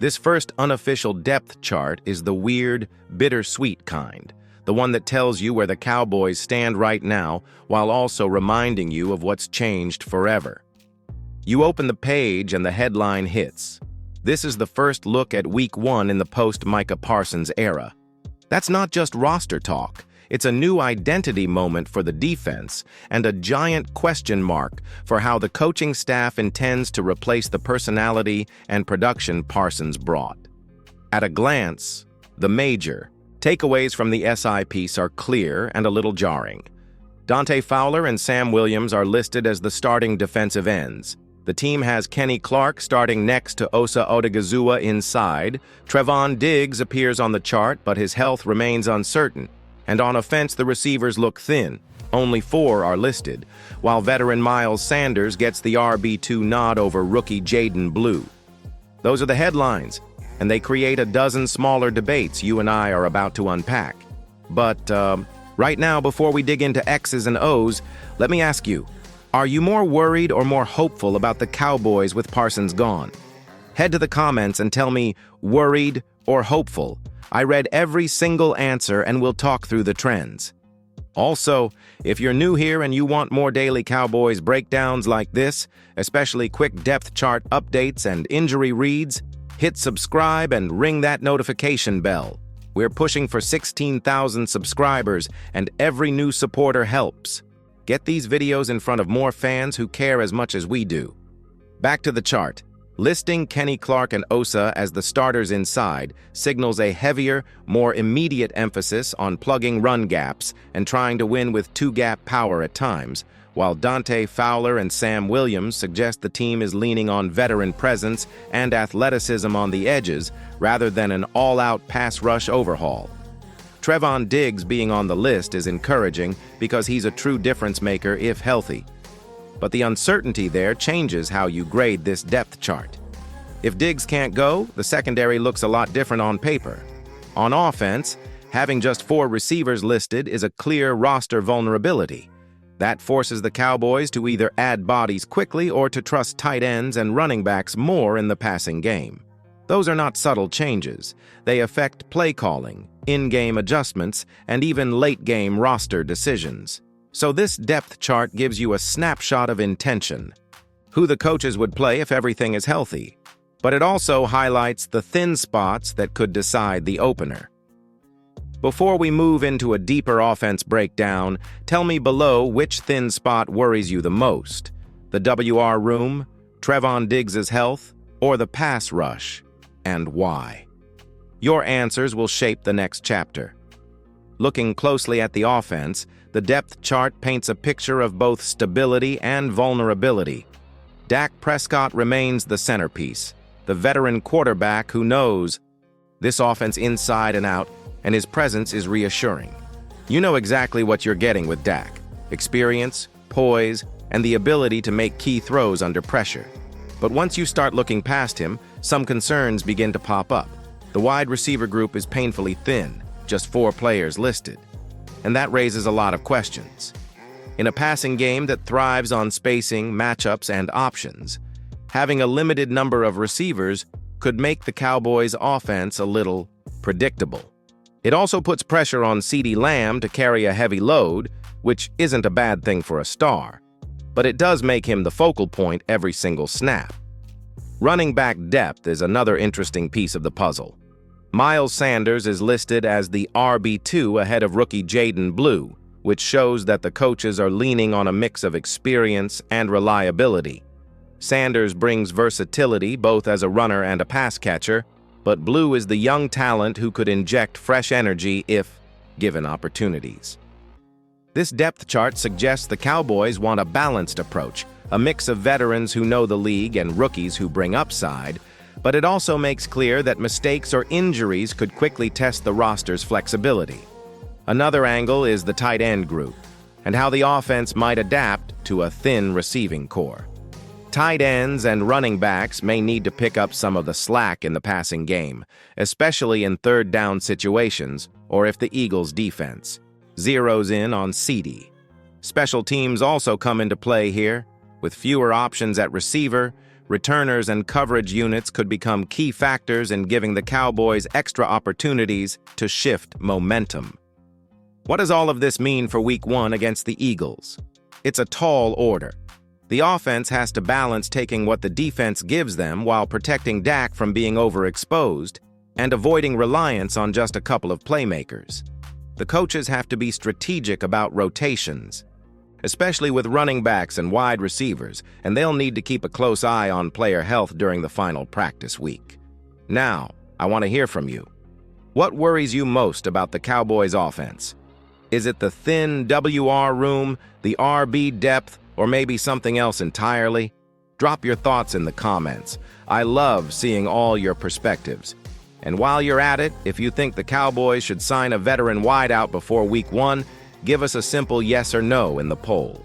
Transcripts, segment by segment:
This first unofficial depth chart is the weird, bittersweet kind, the one that tells you where the Cowboys stand right now while also reminding you of what's changed forever. You open the page and the headline hits. This is the first look at Week 1 in the post-Micah Parsons era. That's not just roster talk. It's a new identity moment for the defense and a giant question mark for how the coaching staff intends to replace the personality and production Parsons brought. At a glance, the major takeaways from the SI piece are clear and a little jarring. Dante Fowler and Sam Williams are listed as the starting defensive ends. The team has Kenny Clark starting next to Osa Odigizua inside. Trevon Diggs appears on the chart, but his health remains uncertain. And on offense, the receivers look thin. Only 4 are listed, while veteran Miles Sanders gets the RB2 nod over rookie Jaden Blue. Those are the headlines, and they create a dozen smaller debates you and I are about to unpack. But right now, before we dig into X's and O's, let me ask you, are you more worried or more hopeful about the Cowboys with Parsons gone? Head to the comments and tell me, worried or hopeful. I read every single answer and we'll talk through the trends. Also, if you're new here and you want more daily Cowboys breakdowns like this, especially quick depth chart updates and injury reads, hit subscribe and ring that notification bell. We're pushing for 16,000 subscribers and every new supporter helps. Get these videos in front of more fans who care as much as we do. Back to the chart. Listing Kenny Clark and Osa as the starters inside signals a heavier, more immediate emphasis on plugging run gaps and trying to win with two-gap power at times, while Dante Fowler and Sam Williams suggest the team is leaning on veteran presence and athleticism on the edges rather than an all-out pass rush overhaul. Trevon Diggs being on the list is encouraging because he's a true difference maker if healthy. But the uncertainty there changes how you grade this depth chart. If Diggs can't go, the secondary looks a lot different on paper. On offense, having just 4 receivers listed is a clear roster vulnerability. That forces the Cowboys to either add bodies quickly or to trust tight ends and running backs more in the passing game. Those are not subtle changes. They affect play calling, in-game adjustments, and even late-game roster decisions. So this depth chart gives you a snapshot of intention, who the coaches would play if everything is healthy. But it also highlights the thin spots that could decide the opener. Before we move into a deeper offense breakdown, tell me below which thin spot worries you the most: the WR room, Trevon Diggs' health, or the pass rush, and why? Your answers will shape the next chapter. Looking closely at the offense, the depth chart paints a picture of both stability and vulnerability. Dak Prescott remains the centerpiece, the veteran quarterback who knows this offense inside and out, and his presence is reassuring. You know exactly what you're getting with Dak: experience, poise, and the ability to make key throws under pressure. But once you start looking past him, some concerns begin to pop up. The wide receiver group is painfully thin, just 4 players listed. And that raises a lot of questions. In a passing game that thrives on spacing, matchups, and options, having a limited number of receivers could make the Cowboys' offense a little predictable. It also puts pressure on CeeDee Lamb to carry a heavy load, which isn't a bad thing for a star, but it does make him the focal point every single snap. Running back depth is another interesting piece of the puzzle. Miles Sanders is listed as the RB2 ahead of rookie Jaden Blue, which shows that the coaches are leaning on a mix of experience and reliability. Sanders brings versatility both as a runner and a pass catcher, but Blue is the young talent who could inject fresh energy if given opportunities. This depth chart suggests the Cowboys want a balanced approach, a mix of veterans who know the league and rookies who bring upside, but it also makes clear that mistakes or injuries could quickly test the roster's flexibility. Another angle is the tight end group, and how the offense might adapt to a thin receiving core. Tight ends and running backs may need to pick up some of the slack in the passing game, especially in third-down situations or if the Eagles' defense zeroes in on ceedee. Special teams also come into play here, with fewer options at receiver. returners and coverage units could become key factors in giving the Cowboys extra opportunities to shift momentum. What does all of this mean for Week 1 against the Eagles? It's a tall order. The offense has to balance taking what the defense gives them while protecting Dak from being overexposed and avoiding reliance on just a couple of playmakers. The coaches have to be strategic about rotations, especially with running backs and wide receivers, and they'll need to keep a close eye on player health during the final practice week. Now, I want to hear from you. What worries you most about the Cowboys' offense? Is it the thin WR room, the RB depth, or maybe something else entirely? Drop your thoughts in the comments. I love seeing all your perspectives. And while you're at it, if you think the Cowboys should sign a veteran wideout before Week 1, give us a simple yes or no in the poll.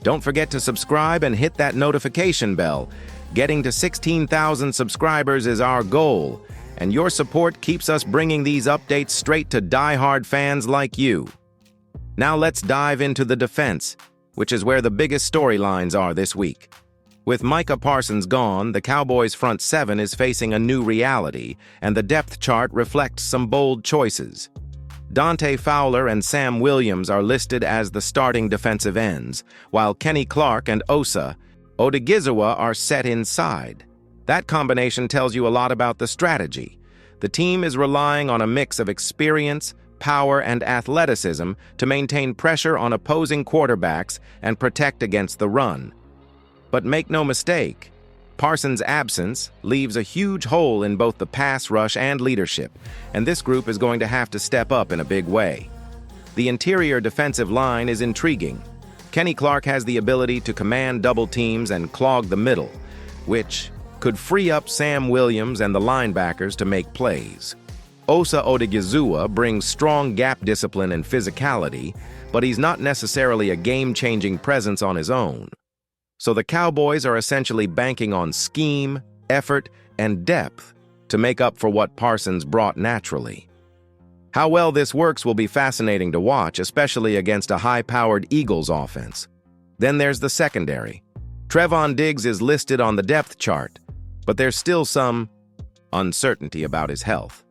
Don't forget to subscribe and hit that notification bell. Getting to 16,000 subscribers is our goal, and your support keeps us bringing these updates straight to die-hard fans like you. Now let's dive into the defense, which is where the biggest storylines are this week. With Micah Parsons gone, the Cowboys' front seven is facing a new reality, and the depth chart reflects some bold choices. Dante Fowler and Sam Williams are listed as the starting defensive ends, while Kenny Clark and Osa Odigizua are set inside. That combination tells you a lot about the strategy. The team is relying on a mix of experience, power, and athleticism to maintain pressure on opposing quarterbacks and protect against the run. But make no mistake, Parsons' absence leaves a huge hole in both the pass rush and leadership, and this group is going to have to step up in a big way. The interior defensive line is intriguing. Kenny Clark has the ability to command double teams and clog the middle, which could free up Sam Williams and the linebackers to make plays. Osa Odigizua brings strong gap discipline and physicality, but he's not necessarily a game-changing presence on his own. So the Cowboys are essentially banking on scheme, effort, and depth to make up for what Parsons brought naturally. How well this works will be fascinating to watch, especially against a high-powered Eagles offense. Then there's the secondary. Trevon Diggs is listed on the depth chart, but there's still some uncertainty about his health.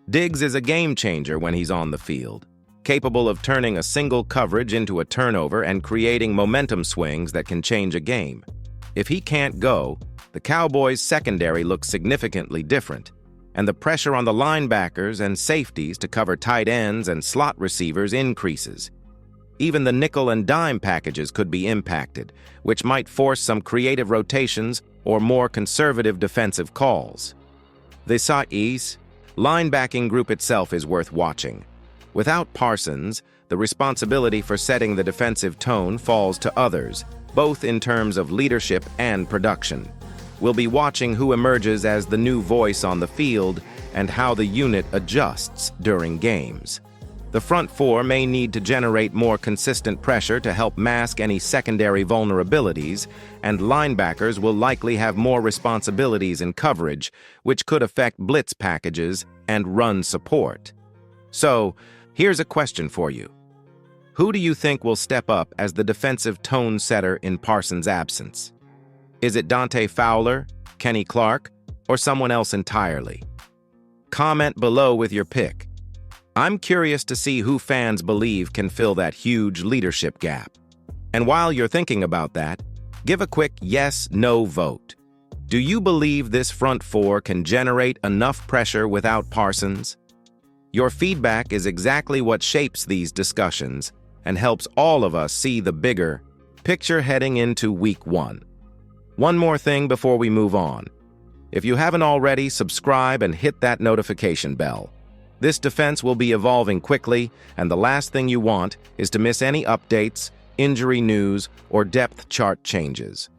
Diggs is a game-changer when he's on the field, capable of turning a single coverage into a turnover and creating momentum swings that can change a game. If he can't go, the Cowboys' secondary looks significantly different, and the pressure on the linebackers and safeties to cover tight ends and slot receivers increases. Even the nickel and dime packages could be impacted, which might force some creative rotations or more conservative defensive calls. The ceedee linebacking group itself is worth watching. Without Parsons, the responsibility for setting the defensive tone falls to others, both in terms of leadership and production. We'll be watching who emerges as the new voice on the field and how the unit adjusts during games. The front four may need to generate more consistent pressure to help mask any secondary vulnerabilities, and linebackers will likely have more responsibilities in coverage, which could affect blitz packages and run support. So, here's a question for you. Who do you think will step up as the defensive tone setter in Parsons' absence? Is it Dante Fowler, Kenny Clark, or someone else entirely? Comment below with your pick. I'm curious to see who fans believe can fill that huge leadership gap. And while you're thinking about that, give a quick yes/no vote. Do you believe this front four can generate enough pressure without Parsons? Your feedback is exactly what shapes these discussions and helps all of us see the bigger picture heading into Week 1. One more thing before we move on. If you haven't already, subscribe and hit that notification bell. This defense will be evolving quickly, and the last thing you want is to miss any updates, injury news, or depth chart changes.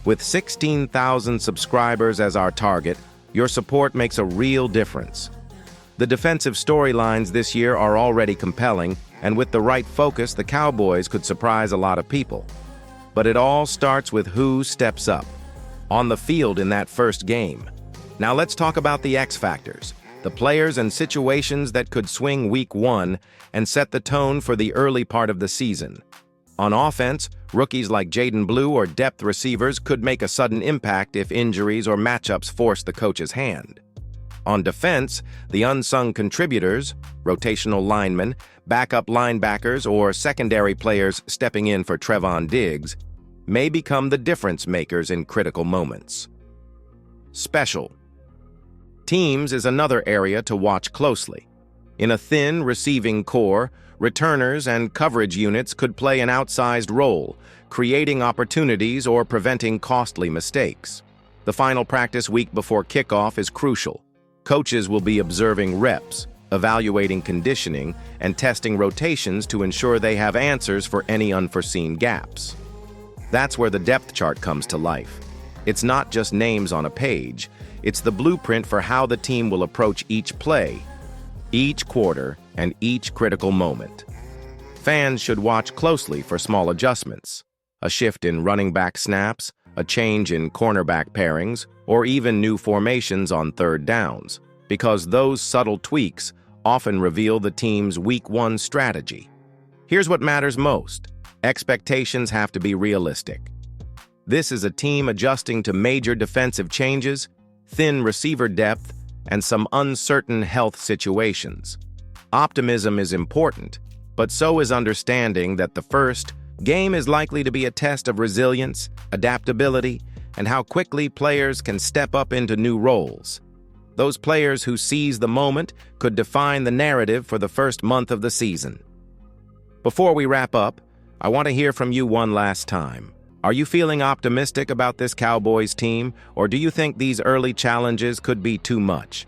With 16,000 subscribers as our target, your support makes a real difference. The defensive storylines this year are already compelling, and with the right focus, the Cowboys could surprise a lot of people. But it all starts with who steps up on the field in that first game. Now let's talk about the X factors, the players and situations that could swing Week 1 and set the tone for the early part of the season. On offense, rookies like Jaden Blue or depth receivers could make a sudden impact if injuries or matchups force the coach's hand. On defense, the unsung contributors, rotational linemen, backup linebackers, or secondary players stepping in for Trevon Diggs, may become the difference makers in critical moments. Special teams is another area to watch closely. In a thin receiving core, returners and coverage units could play an outsized role, creating opportunities or preventing costly mistakes. The final practice week before kickoff is crucial. Coaches will be observing reps, evaluating conditioning, and testing rotations to ensure they have answers for any unforeseen gaps. That's where the depth chart comes to life. It's not just names on a page, it's the blueprint for how the team will approach each play, each quarter, and each critical moment. Fans should watch closely for small adjustments, a shift in running back snaps, a change in cornerback pairings, or even new formations on third downs, because those subtle tweaks often reveal the team's Week 1 strategy. Here's what matters most. Expectations have to be realistic. This is a team adjusting to major defensive changes, thin receiver depth, and some uncertain health situations. Optimism is important, but so is understanding that the first game is likely to be a test of resilience, adaptability, and how quickly players can step up into new roles. Those players who seize the moment could define the narrative for the first month of the season. Before we wrap up, I want to hear from you one last time. Are you feeling optimistic about this Cowboys team, or do you think these early challenges could be too much?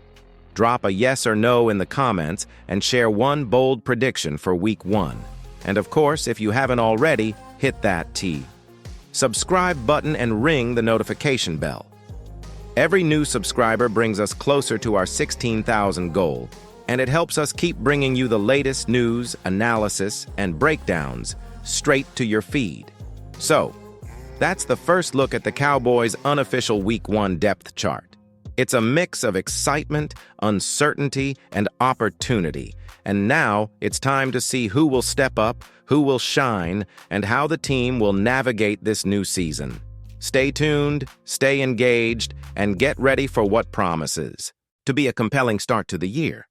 Drop a yes or no in the comments and share one bold prediction for Week 1. And of course, if you haven't already, hit that subscribe button and ring the notification bell. Every new subscriber brings us closer to our 16,000 goal, and it helps us keep bringing you the latest news, analysis, and breakdowns straight to your feed. So, that's the first look at the Cowboys' unofficial Week 1 depth chart. It's a mix of excitement, uncertainty, and opportunity. And now it's time to see who will step up, who will shine, and how the team will navigate this new season. Stay tuned, stay engaged, and get ready for what promises to be a compelling start to the year.